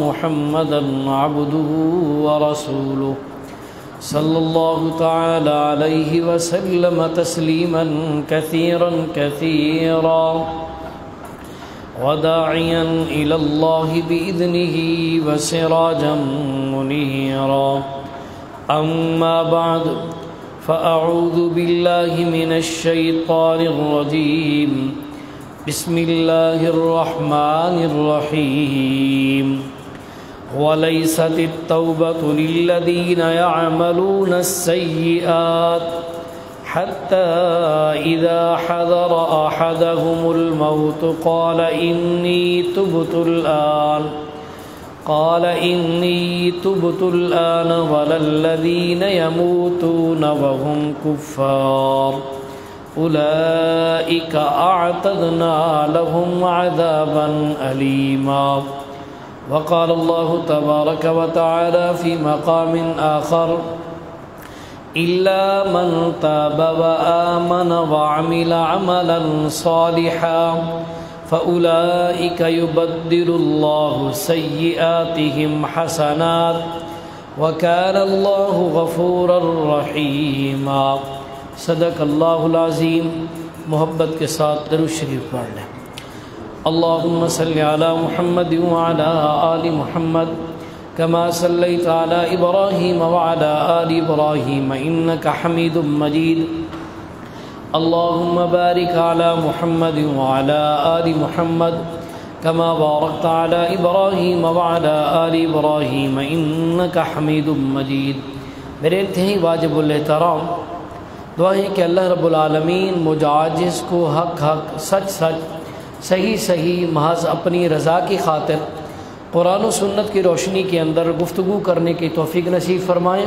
محمدا عبده ورسوله صلى الله تعالى عليه وسلم تسليما كثيرا كثيرا وداعيا إلى الله بإذنه وسراجا منيرا أما بعد فأعوذ بالله من الشيطان الرجيم بسم الله الرحمن الرحيم وليست التوبة للذين يعملون السيئات حتى إذا حضر أحدهم الموت قال إني تبت الآن ولا الذين يموتون وهم كفار أولئك أعتدنا لهم عذابا أليما وقال الله تبارك وتعالى في مقام آخر إلا من تاب وآمن وعمل عملا صالحا فأولئك يبدل الله سيئاتهم حسنات وكان الله غفورا رحيما صدق اللہ العظیم۔ محبت کے ساتھ درود شریف پڑھ لیں۔ اللہم صلی علی محمد وعلی آل محمد کما صلیت علی ابراہیم وعلی آل ابراہیم انک حمید مجید۔ اللہم بارک علی محمد وعلی آل محمد کما بارکت علی ابراہیم وعلی آل ابراہیم انک حمید مجید۔ میرے انتہائی واجب الاحترام دعا ہے کہ اللہ رب العالمین مجھ عاجز کو حق سچ صحیح محض اپنی رضا کی خاطر قرآن و سنت کی روشنی کے اندر گفتگو کرنے کی توفیق نصیب فرمائیں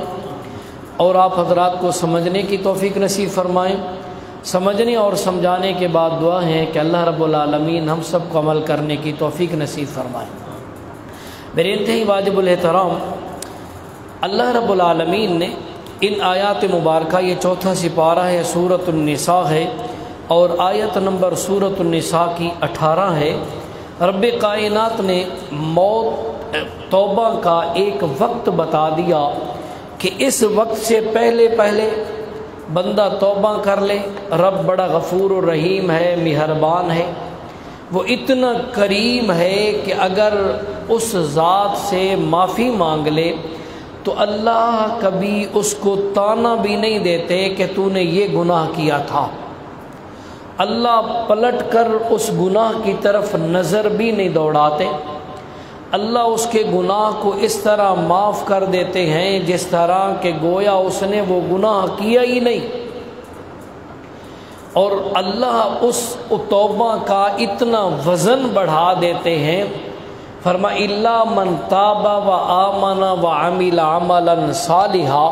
اور آپ حضرات کو سمجھنے کی توفیق نصیب فرمائیں۔ سمجھنے اور سمجھانے کے بعد دعا ہے کہ اللہ رب العالمین ہم سب کو عمل کرنے کی توفیق نصیب فرمائیں۔ میرے انتہائی واجب الاحترام، اللہ رب العالمین نے ان آیات مبارکہ، یہ چوتھا سپارہ ہے، سورۃ النساء ہے اور آیت نمبر سورۃ النساء کی 18 ہے۔ رب کائنات نے توبہ کا ایک وقت بتا دیا کہ اس وقت سے پہلے بندہ توبہ کر لے۔ رب بڑا غفور و رحیم ہے، مہربان ہے، وہ اتنا کریم ہے کہ اگر اس ذات سے معافی مانگ لے تو اللہ کبھی اس کو طعنہ بھی نہیں دیتے کہ تو نے یہ گناہ کیا تھا۔ اللہ پلٹ کر اس گناہ کی طرف نظر بھی نہیں دوڑاتے۔ اللہ اس کے گناہ کو اس طرح معاف کر دیتے ہیں جس طرح کہ گویا اس نے وہ گناہ کیا ہی نہیں، اور اللہ اس توبہ کا اتنا وزن بڑھا دیتے ہیں۔ فرما الا من تاب وآمن وعمل عملا صالحا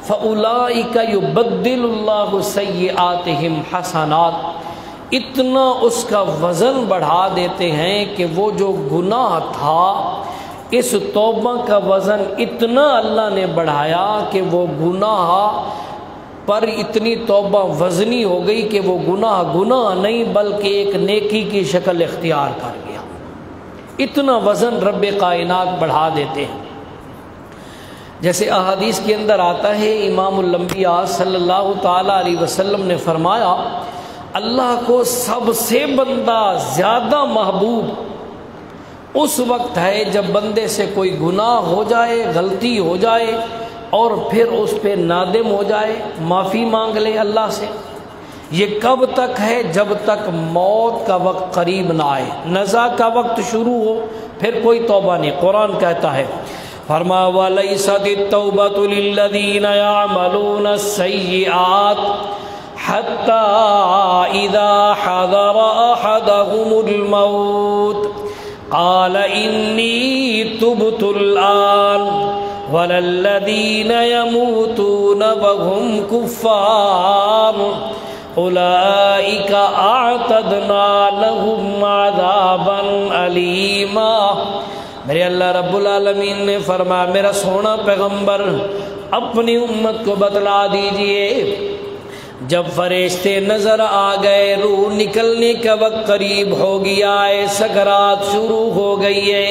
فاولئک یبدل اللہ سیئاتہم حسنات۔ اتنا اس کا وزن بڑھا دیتے ہیں کہ وہ جو گناہ تھا، اس توبہ کا وزن اتنا اللہ نے بڑھایا کہ وہ گناہ پر اتنی توبہ وزنی ہو گئی کہ وہ گناہ نہیں بلکہ ایک نیکی کی شکل اختیار کر گیا۔ اتنا وزن رب کائنات بڑھا دیتے ہیں۔ جیسے احادیث کے اندر آتا ہے، امام الانبیاء صلی اللہ تعالیٰ علیہ وسلم نے فرمایا اللہ کو سب سے بندہ زیادہ محبوب اس وقت ہے جب بندے سے کوئی گناہ ہو جائے، غلطی ہو جائے اور پھر اس پہ نادم ہو جائے، معافی مانگ لے اللہ سے۔ یہ کب تک ہے؟ جب تک موت کا وقت قریب نہ آئے، نزا کا وقت شروع ہو پھر کوئی توبہ نہیں۔ قرآن کہتا ہے، فرما وَلَيْسَتِ التَّوْبَةُ لِلَّذِينَ يَعْمَلُونَ السَّيِّئَاتِ حَتَّى إِذَا حَضَرَ أَحَدَهُمُ الْمَوْتُ قَالَ إِنِّي تُبْتُ الْآنَ وَلَا الَّذِينَ يَمُوتُونَ وَهُمْ كُفَّارٌ اولئک اعتدنا لهم عذابا علیما۔ میرے اللہ رب العالمین نے فرمایا میرا سونا پیغمبر اپنی امت کو بتلا دیجئے جب فرشتے نظر آ گئے، روح نکلنے کا وقت قریب ہو گیا ہے، سکرات شروع ہو گئی ہے،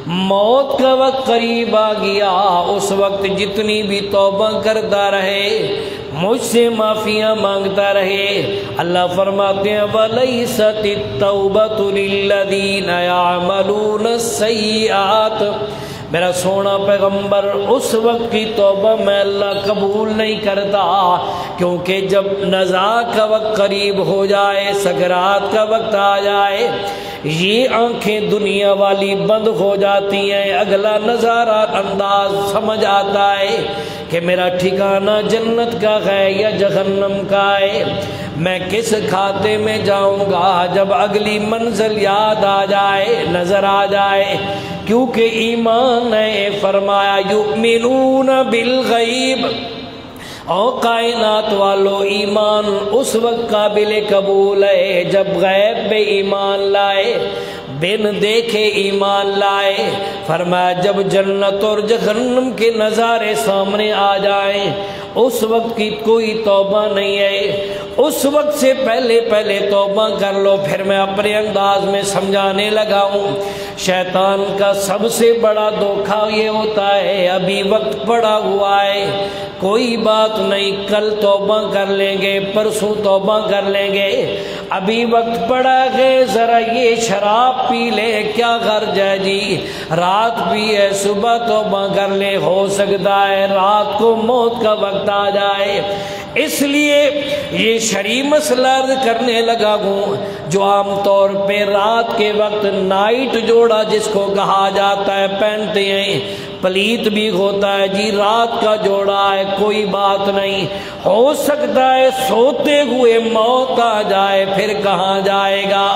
موت کا وقت قریب آ گیا، اس وقت جتنی بھی توبہ کرتا رہے، مجھ سے معافیاں مانگتا رہے، اللہ فرماتے ہیں وَلَيْسَتِ التَّوْبَةُ لِلَّذِينَ يَعْمَلُونَ السَّيِّئَاتِ، میرا سونا پیغمبر اس وقت کی توبہ میں اللہ قبول نہیں کرتا، کیونکہ جب نزاع کا وقت قریب ہو جائے، سکرات کا وقت آ جائے، یہ آنکھیں دنیا والی بند ہو جاتی ہیں، اگلا نظارہ انداز سمجھ آتا ہے کہ میرا ٹھکانہ جنت کا ہے یا جہنم کا ہے، میں کس کھاتے میں جاؤں گا، جب اگلی منزل یاد آ جائے، نظر آ جائے، کیونکہ ایمان ہے، فرمایا یؤمنون بالغیب، او کائنات والو ایمان اس وقت قابل قبول ہے جب غیب پہ ایمان لائے، بن دیکھے ایمان لائے، فرمایا جب جنت اور جہنم کے نظارے سامنے آ جائیں اس وقت کی کوئی توبہ نہیں ہے، اس وقت سے پہلے توبہ کر لو۔ پھر میں اپنے انداز میں سمجھانے لگا ہوں، شیطان کا سب سے بڑا دھوکہ یہ ہوتا ہے ابھی وقت پڑا ہوا ہے، کوئی بات نہیں، کل توبہ کر لیں گے، پرسوں توبہ کر لیں گے، ابھی وقت پڑا ہے، ذرا یہ شراب پی لے، کیا غرض ہے جی، رات بھی ہے، صبح توبہ کر لے، ہو سکتا ہے رات کو موت کا وقت آ جائے۔ اس لیے یہ شرعی مسئلہ عرض کرنے لگا ہوں، جو عام طور پہ رات کے وقت نائٹ جوڑا جس کو کہا جاتا ہے پہنتے ہیں، پلیت بھی ہوتا ہے جی، رات کا جوڑا ہے، کوئی بات نہیں، ہو سکتا ہے سوتے ہوئے موت آ جائے، پھر کہاں جائے گا؟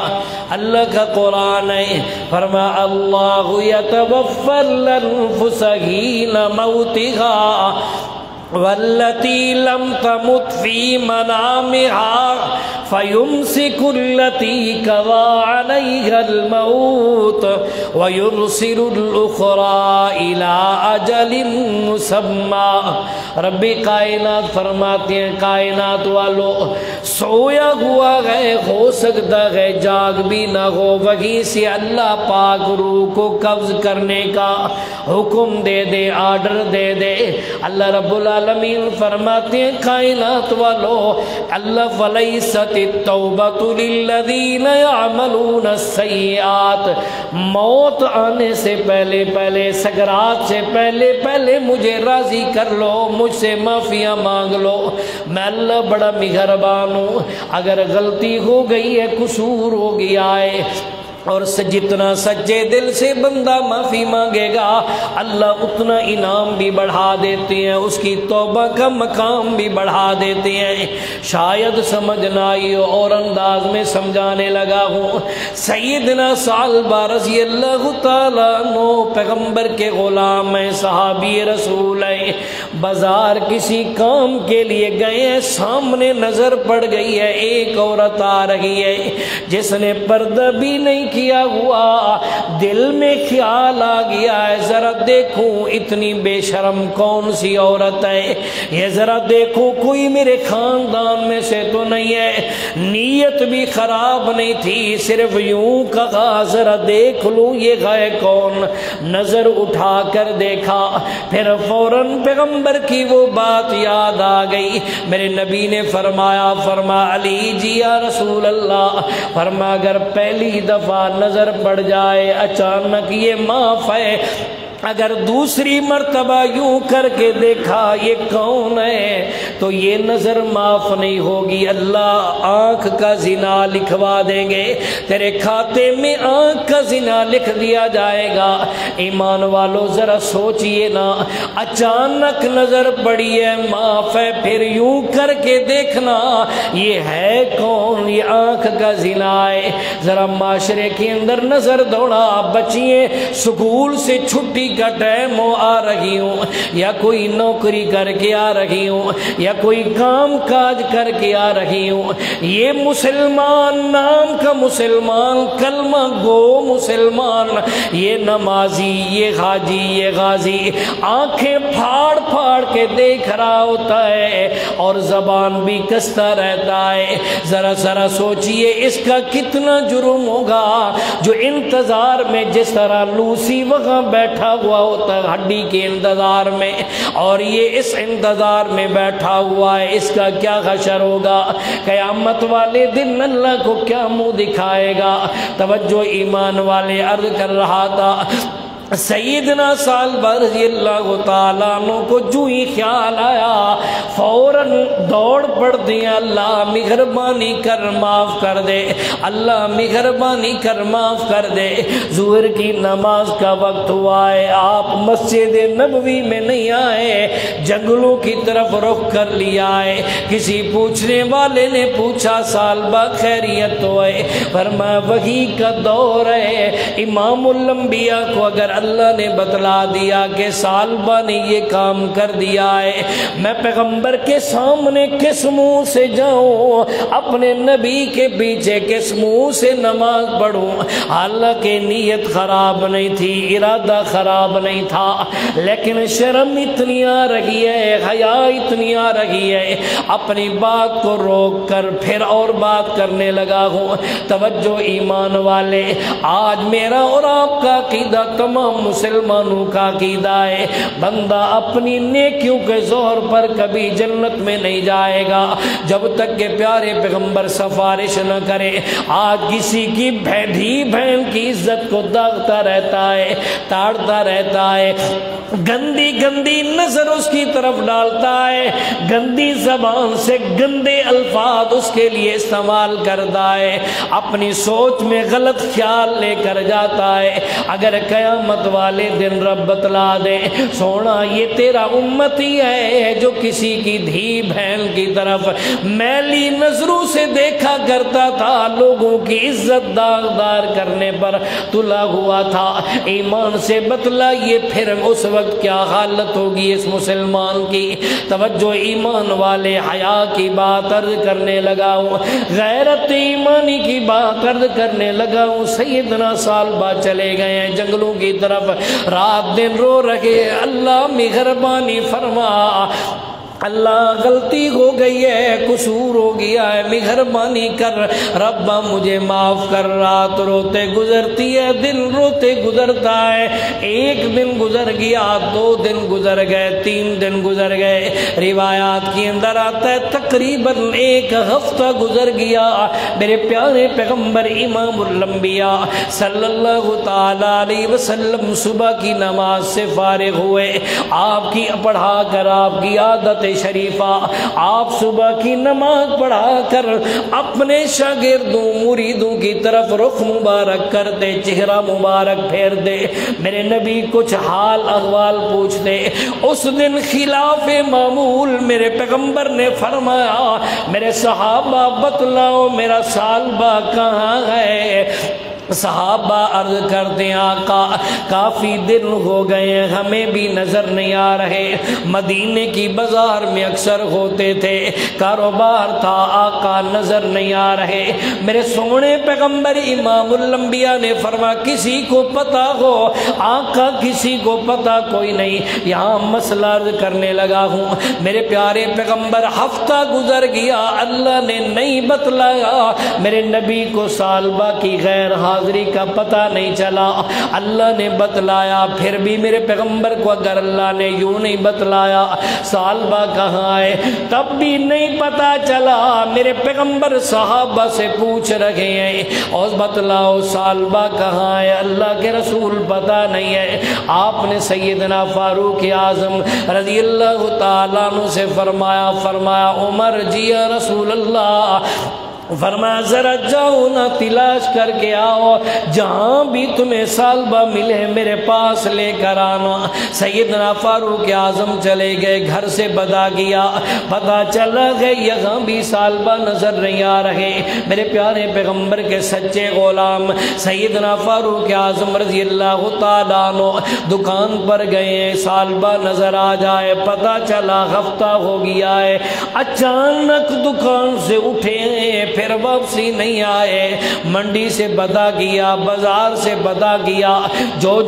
اللہ کا قرآن ہے، فرمایا اللہ یتوفی الانفس حین موتها والتی لم تمت فی منامها فیمسک التی قضی علیہا الموت ویرسل الاخری الی اجل مسمی۔ رب کائنات فرماتے ہیں کائنات والو سویا ہوا ہے، ہو سکتا ہے جاگ بھی نہ ہو، وہیں سے اللہ پاک روح کو قبض کرنے کا حکم دے دے، آرڈر دے دے۔ اللہ رب العالمین فرماتے ہیں کائنات والو اللہ وَلَيْسَتِ التَّوْبَةُ لِلَّذِينَ يَعْمَلُونَ السَّيِّئَاتِ، موت آنے سے پہلے سکرات سے پہلے مجھے راضی کر لو، مجھ سے معافیاں مانگ لو، میں اللہ بڑا مہربان ہوں، اگر غلطی ہو گئی ہے، قصور ہو گیا ہے، اور جتنا سچے دل سے بندہ معافی مانگے گا اللہ اتنا انعام بھی بڑھا دیتے ہیں، اس کی توبہ کا مقام بھی بڑھا دیتے ہیں۔ شاید سمجھ نہ آئی ہو اور انداز میں سمجھانے لگا ہوں، سیدنا ثعلبہ رضی اللہ تعالیٰ عنہ پیغمبر کے غلام ہیں، صحابی رسول ہیں، بازار کسی کام کے لیے گئے ہیں، سامنے نظر پڑ گئی ہے ایک عورت آ رہی ہے جس نے پردہ بھی نہیں کیا ہوا، دل میں خیال آ گیا ہے ذرا دیکھوں اتنی بے شرم کون سی عورت ہے، یہ ذرا دیکھوں کوئی میرے خاندان میں سے تو نہیں ہے، نیت بھی خراب نہیں تھی، صرف یوں کہا ذرا دیکھ لوں یہ ہے کون، نظر اٹھا کر دیکھا، پھر فوراً پیغمبر کی وہ بات یاد آ گئی، میرے نبی نے فرمایا علی جی یا رسول اللہ، فرما اگر پہلی دفعہ نظر پڑ جائے اچانک یہ معاف ہے، اگر دوسری مرتبہ یوں کر کے دیکھا یہ کون ہے تو یہ نظر معاف نہیں ہوگی، اللہ آنکھ کا زنا لکھوا دیں گے، تیرے کھاتے میں آنکھ کا زنا لکھ دیا جائے گا۔ ایمان والو ذرا سوچئے نا، اچانک نظر پڑی ہے معاف ہے، پھر یوں کر کے دیکھنا یہ ہے کون، یہ آنکھ کا زنا ہے۔ ذرا معاشرے کے اندر نظر دوڑا، بچیاں سکول سے چھٹی کا ٹائم ہو آ رہی ہوں، یا کوئی نوکری کر کے آ رہی ہوں، یا کوئی کام کاج کر کے آ رہی ہوں، یہ مسلمان نام کا مسلمان، کلمہ گو مسلمان، یہ نمازی، یہ حاجی، یہ غازی آنکھیں پھاڑ پھاڑ کے دیکھ رہا ہوتا ہے اور زبان بھی کستا رہتا ہے۔ ذرا ذرا سوچئے اس کا کتنا جرم ہوگا جو انتظار میں، جس طرح لوسی وہاں بیٹھا ہوا ہوتا ہے ہڈی کے انتظار میں، اور یہ اس انتظار میں بیٹھا ہوا ہے، اس کا کیا حشر ہوگا؟ قیامت والے دن اللہ کو کیا منہ دکھائے گا؟ توجہ ایمان والے، عرض کر رہا تھا سیدنا سالبہ رضی اللہ تعالیٰ عنہ کو جو ہی خیال آیا فوراً دوڑ پڑ دیا، اللہ مہربانی کر معاف کر دے، اللہ مہربانی کر معاف کر دے۔ ظہر کی نماز کا وقت ہوا ہے، آپ مسجد نبوی میں نہیں آئے، جنگلوں کی طرف رخ کر لیا ہے۔ کسی پوچھنے والے نے پوچھا سالبہ خیریت تو ہے؟ فرمایا وحی کا دور ہے، امام الانبیاء کو اگر اللہ نے بتلا دیا کہ سالبہ نے یہ کام کر دیا ہے، میں پیغمبر کے سامنے کس منہ سے جاؤں، اپنے نبی کے پیچھے کس منہ سے نماز پڑھوں؟ حالانکہ نیت خراب نہیں تھی، ارادہ خراب نہیں تھا، لیکن شرم اتنی آ رہی ہے، حیا اتنی آ رہی ہے، اپنی بات کو روک کر پھر اور بات کرنے لگا ہوں۔ توجہ ایمان والے، آج میرا اور آپ کا عقیدہ، تمام مسلمانوں کا عقیدہ ہے، بندہ اپنی نیکیوں کے زور پر کبھی جنت میں نہیں جائے گا جب تک کہ پیارے پیغمبر سفارش نہ کرے۔ آج کسی کی دھی بہن کی عزت کو داغتا رہتا ہے، تاڑتا رہتا ہے، گندی گندی نظر اس کی طرف ڈالتا ہے، گندی زبان سے گندے الفاظ اس کے لیے استعمال کرتا ہے، اپنی سوچ میں غلط خیال لے کر جاتا ہے۔ اگر قیامت والے دن رب بتلا دے سونا یہ تیرا امتی ہے جو کسی کی دھی بہن کی طرف میلی نظروں سے دیکھا کرتا تھا، لوگوں کی عزت داغدار کرنے پر تلا ہوا تھا، ایمان سے بتلا یہ پھر اس وقت کیا حالت ہوگی اس مسلمان کی؟ توجہ ایمان والے، حیا کی بات عرض کرنے لگا ہوں، غیرت ایمانی کی بات عرض کرنے لگا ہوں۔ سیدنا سالبہ چلے گئے ہیں جنگلوں کی طرف، رات دن رو رہے، اللہ مہربانی فرما، اللہ غلطی ہو گئی ہے، قصور ہو گیا ہے، مہربانی کر ربا مجھے معاف کر۔ رات روتے گزرتی ہے، دن روتے گزرتا ہے، ایک دن گزر گیا، 2 دن گزر گئے، 3 دن گزر گئے، روایات کے اندر آتا ہے تقریباً 1 ہفتہ گزر گیا۔ میرے پیارے پیغمبر امام الانبیاء صلی اللہ تعالی علیہ وسلم صبح کی نماز سے فارغ ہوئے، آپ کی پڑھا کر، آپ کی عادت شریفہ، آپ صبح کی نماز پڑھا کر اپنے شاگردوں مریدوں کی طرف رخ مبارک کرتے، چہرہ مبارک پھیر دے، میرے نبی کچھ حال احوال پوچھتے۔ اس دن خلاف معمول میرے پیغمبر نے فرمایا میرے صحابہ بتلاؤ میرا سالبہ کہاں ہے؟ صحابہ عرض کرتے ہیں آقا کافی دن ہو گئے ہمیں بھی نظر نہیں آ رہے، مدینے کی بازار میں اکثر ہوتے تھے، کاروبار تھا، آقا نظر نہیں آ رہے۔ میرے سونے پیغمبر امام الانبیاء نے فرمایا کسی کو پتہ ہو؟ آقا کسی کو پتہ کوئی نہیں، یہاں مسئلہ عرض کرنے لگا ہوں۔ میرے پیارے پیغمبر ہفتہ گزر گیا، اللہ نے نہیں بتلایا، میرے نبی کو سالبہ کی غیر حاضری کا پتہ نہیں چلا، اللہ نے بتلایا۔ پھر بھی میرے پیغمبر کو اگر اللہ نے یوں نہیں بتلایا سالبہ کہاں ہے تب بھی نہیں پتہ چلا، میرے پیغمبر صحابہ سے پوچھ رہے ہیں اور بتلاؤ سالبہ کہاں ہے؟ اللہ کے رسول پتہ نہیں ہے۔ آپ نے سیدنا فاروق اعظم رضی اللہ تعالیٰ عنہ سے فرمایا عمر جی یا رسول اللہ فرمایا ذرا جاؤ نا تلاش کر کے آؤ، جہاں بھی تمہیں سالبہ ملے میرے پاس لے کر آنا۔ سیدنا فاروق اعظم چلے گئے، گھر سے بدا گیا، پتہ چلا گئے یہاں بھی سالبہ نظر نہیں آ رہے۔ میرے پیارے پیغمبر کے سچے غلام سیدنا فاروق اعظم رضی اللہ تعالیٰ عنہ دکان پر گئے، سالبہ نظر آ جائے، پتہ چلا ہفتہ ہو گیا ہے۔ اچانک دکان سے اٹھے، پھر واپسی نہیں آئے، منڈی سے بدا گیا، بازار سے بدا گیا، جو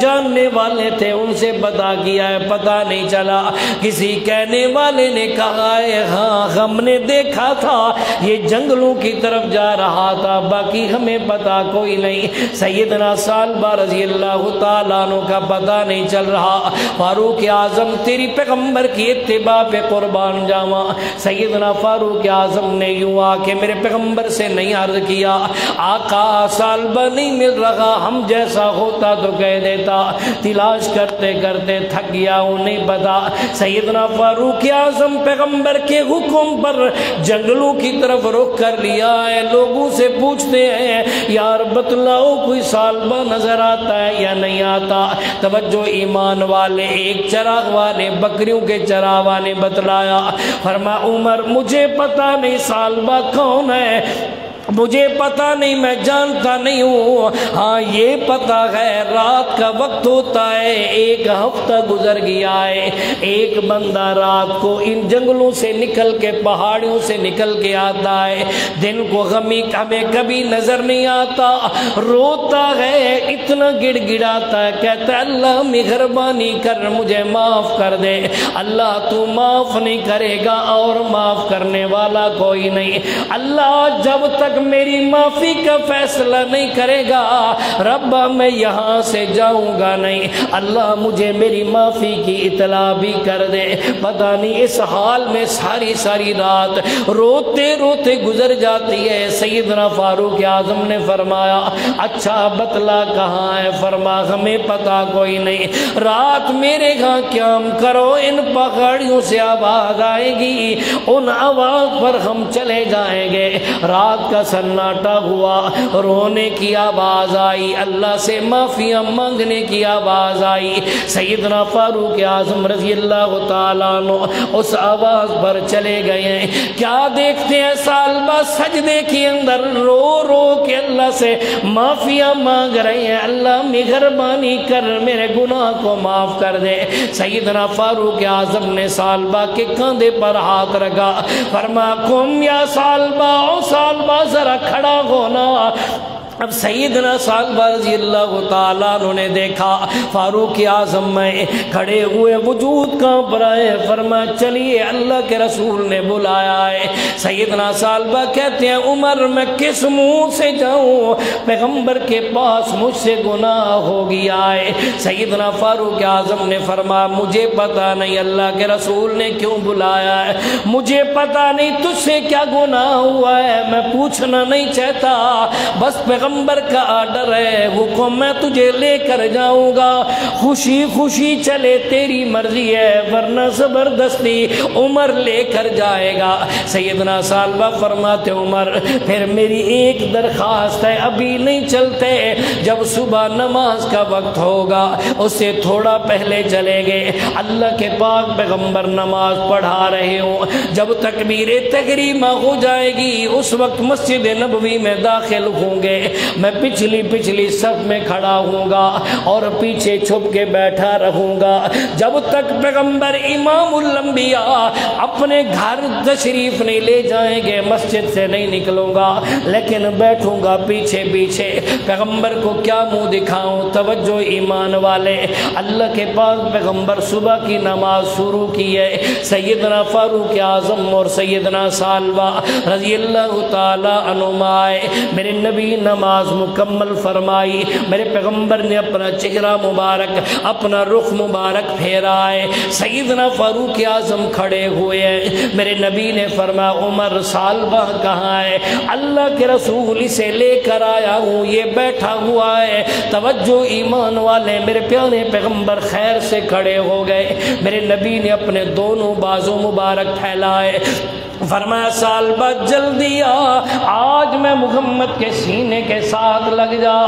جاننے والے تھے ان سے بدا گیا ہے، پتہ نہیں چلا۔ کسی کہنے والے نے کہا ہے ہاں ہم نے دیکھا تھا یہ جنگلوں کی طرف جا رہا تھا، باقی ہمیں پتہ کوئی نہیں۔ سیدنا سالبہ رضی اللہ تعالیٰ عنہ کا پتہ نہیں چل رہا۔ فاروق اعظم تیری پیغمبر کی اتباع پہ قربان جاواں۔ سیدنا فاروق اعظم نے یوں آ کہ میرے پیغمبر سے نہیں عرض کیا آقا سالبہ نہیں مل رہا، ہم جیسا ہوتا تو کہہ دیتا، تلاش کرتے کرتے تھک گیا ہوں نہیں پتا۔ سیدنا فاروق اعظم پیغمبر کے حکم پر جنگلوں کی طرف رخ کر لیا ہے، لوگوں سے پوچھتے ہیں یار بتلاؤ کوئی سالبہ نظر آتا ہے یا نہیں آتا؟ توجہ ایمان والے، ایک چراغ والے بکریوں کے چراغ نے بتلایا، فرمایا عمر مجھے پتہ نہیں سالبہ کون ہے، مجھے پتہ نہیں، میں جانتا نہیں ہوں، ہاں یہ پتہ ہے رات کا وقت ہوتا ہے، ایک ہفتہ گزر گیا ہے، ایک بندہ رات کو ان جنگلوں سے نکل کے پہاڑیوں سے نکل کے آتا ہے، دن کو ہمیں کبھی نظر نہیں آتا، روتا ہے، اتنا گڑ گڑاتا ہے، کہتا ہے اللہ مہربانی کر مجھے معاف کر دے۔ اللہ تو معاف نہیں کرے گا اور معاف کرنے والا کوئی نہیں، اللہ جب تک میری معافی کا فیصلہ نہیں کرے گا ربا میں یہاں سے جاؤں گا نہیں، اللہ مجھے میری معافی کی اطلاع بھی کر دے۔ پتہ نہیں اس حال میں ساری رات روتے روتے گزر جاتی ہے۔ سیدنا فاروق اعظم نے فرمایا اچھا بتلا کہاں ہے؟ فرما ہمیں پتہ کوئی نہیں، رات میرے گھر قیام کرو، ان پہاڑیوں سے آواز آئے گی، ان آواز پر ہم چلے جائیں گے۔ رات کا سناٹا ہوا، رونے کی آواز آئی، اللہ سے معافیاں مانگنے کی آواز آئی۔ سیدنا فاروق اعظم رضی اللہ تعالیٰ عنہ اس آواز پر چلے گئے ہیں، کیا دیکھتے ہیں سالبہ سجدے کے اندر رو رو کے اللہ سے معافیاں مانگ رہے ہیں، اللہ مہربانی کر میرے گناہ کو معاف کر دے۔ سیدنا فاروق اعظم نے سالبہ کے کاندھے پر ہاتھ رکھا، فرمایا قم یا سالبہ، او سالبہ ذرا کھڑا ہونا۔ اب سیدنا سالبہ رضی اللہ تعالیٰ عنہ نے دیکھا فاروق اعظم میں کھڑے ہوئے وجود کانپ رہا ہے، فرمایا چلیے اللہ کے رسول نے بلایا ہے۔ سیدنا سالبہ کہتے ہیں عمر میں کس منہ سے جاؤں، پیغمبر کے پاس مجھ سے گناہ ہو گیا ہے۔ سیدنا فاروق اعظم نے فرمایا مجھے پتہ نہیں اللہ کے رسول نے کیوں بلایا ہے، مجھے پتہ نہیں تجھ سے کیا گناہ ہوا ہے، میں پوچھنا نہیں چاہتا، بس پیغمبر کا آرڈر ہے، حکم میں تجھے لے کر جاؤں گا، خوشی خوشی چلے تیری مرضی ہے ورنہ زبردستی عمر لے کر جائے گا۔ سیدنا سالبہ فرماتے عمر پھر میری ایک درخواست ہے، ابھی نہیں چلتے، جب صبح نماز کا وقت ہوگا اس سے تھوڑا پہلے چلے گئے، اللہ کے پاک پیغمبر نماز پڑھا رہے ہوں، جب تکبیر تحریمہ ہو جائے گی اس وقت مسجد نبوی میں داخل ہوں گے، میں پچھلی صف میں کھڑا ہوں گا اور پیچھے چھپ کے بیٹھا رہوں گا، جب تک پیغمبر امام الانبیاء اپنے گھر تشریف نہیں لے جائیں گے مسجد سے نہیں نکلوں گا، لیکن بیٹھوں گا پیچھے پیچھے، پیغمبر کو کیا منہ دکھاؤں۔ توجہ ایمان والے، اللہ کے پاک پیغمبر صبح کی نماز شروع کی ہے، سیدنا فاروق اعظم اور سیدنا سالبہ رضی اللہ تعالی عنہما آئے، میرے نبی نماز مکمل فرمائی، میرے پیغمبر نے اپنا چہرہ مبارک اپنا رخ مبارک پھیرا ہے، سیدنا فاروق اعظم کھڑے ہوئے ہیں، میرے نبی نے فرمایا عمر سالبہ کہاں ہے؟ اللہ کے رسول اسے لے کر آیا ہوں، یہ بیٹھا ہوا ہے۔ توجہ ایمان والے، میرے پیارے پیغمبر خیر سے کھڑے ہو گئے، میرے نبی نے اپنے دونوں بازو مبارک پھیلائے، فرمایا سال بعد جلدی آج میں محمد کے سینے کے ساتھ لگ جا،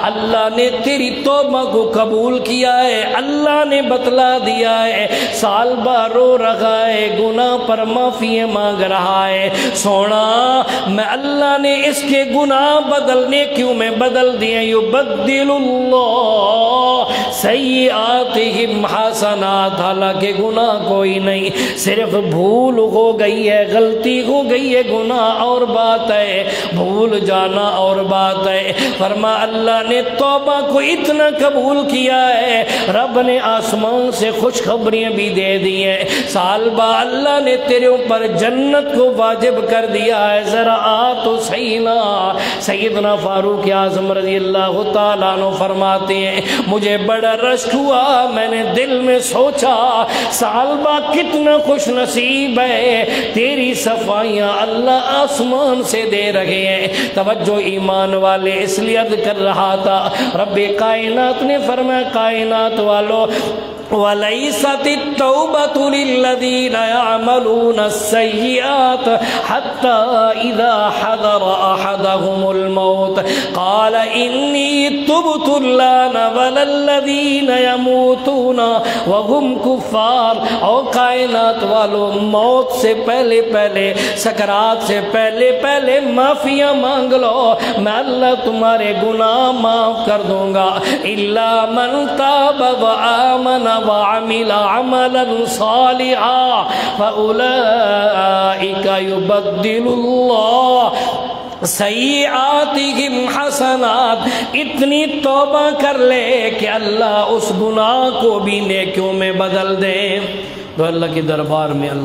اللہ نے تیری توبہ کو قبول کیا ہے، اللہ نے بتلا دیا ہے، سال بعد رو رہا ہے، گناہ پر معافی مانگ رہا ہے، سونا میں اللہ نے اس کے گناہ بدلنے کیوں میں بدل دیے، یبدل اللہ سیئاتہم حسنات، حالانکہ گناہ کوئی نہیں، صرف بھول ہو گئی ہے، غلطی ہو گئی ہے، گناہ اور بات ہے، بھول جانا اور بات ہے۔ فرما اللہ نے توبہ کو اتنا قبول کیا ہے، رب نے آسمان سے خوشخبریاں بھی دے دی ہیں، سال بعد اللہ نے تیرے اوپر جنت کو واجب کر دیا ہے، ذرا آ تو صحیح نا۔ سیدنا فاروق اعظم رضی اللہ تعالیٰ عنہ فرماتے ہیں مجھے بڑا رشک ہوا، میں نے دل میں سوچا سال بعد کتنا خوش نصیب ہے، تیری صفائیاں اللہ آسمان سے دے رہے ہیں۔ توجہ ایمان والے، اس لیے عرض کر رہا تھا رب کائنات نے فرمایا کائنات والو وَلَيْسَتِ التَّوْبَةُ لِلَّذِينَ يَعْمَلُونَ السَّيِّئَاتِ حَتَّى إِذَا حَضَرَ أَحَدَهُمُ الْمَوْتُ قَالَ إِنِّي تُبْتُ الْآنَ وَلَا الَّذِينَ يَمُوتُونَ وَهُمْ كُفَّارٌ۔ او کائنات والو، موت سے پہلے پہلے، سکرات سے پہلے پہلے معافیاں مانگ لو، میں اللہ تمہارے گناہ معاف کر دوں گا۔ إِلَّا مَنْ تَابَ وَآمَنَ وَعَمِلَ عَمَلًا صَالِحًا فَأُولَئِكَ يُبَدِّلُ اللَّهُ سیئاتہم حسنات۔ اتنی توبہ کر لے کہ اللہ اس گناہ کو بھی نیکیوں میں بدل دے۔ تو اللہ کے دربار میں اللہ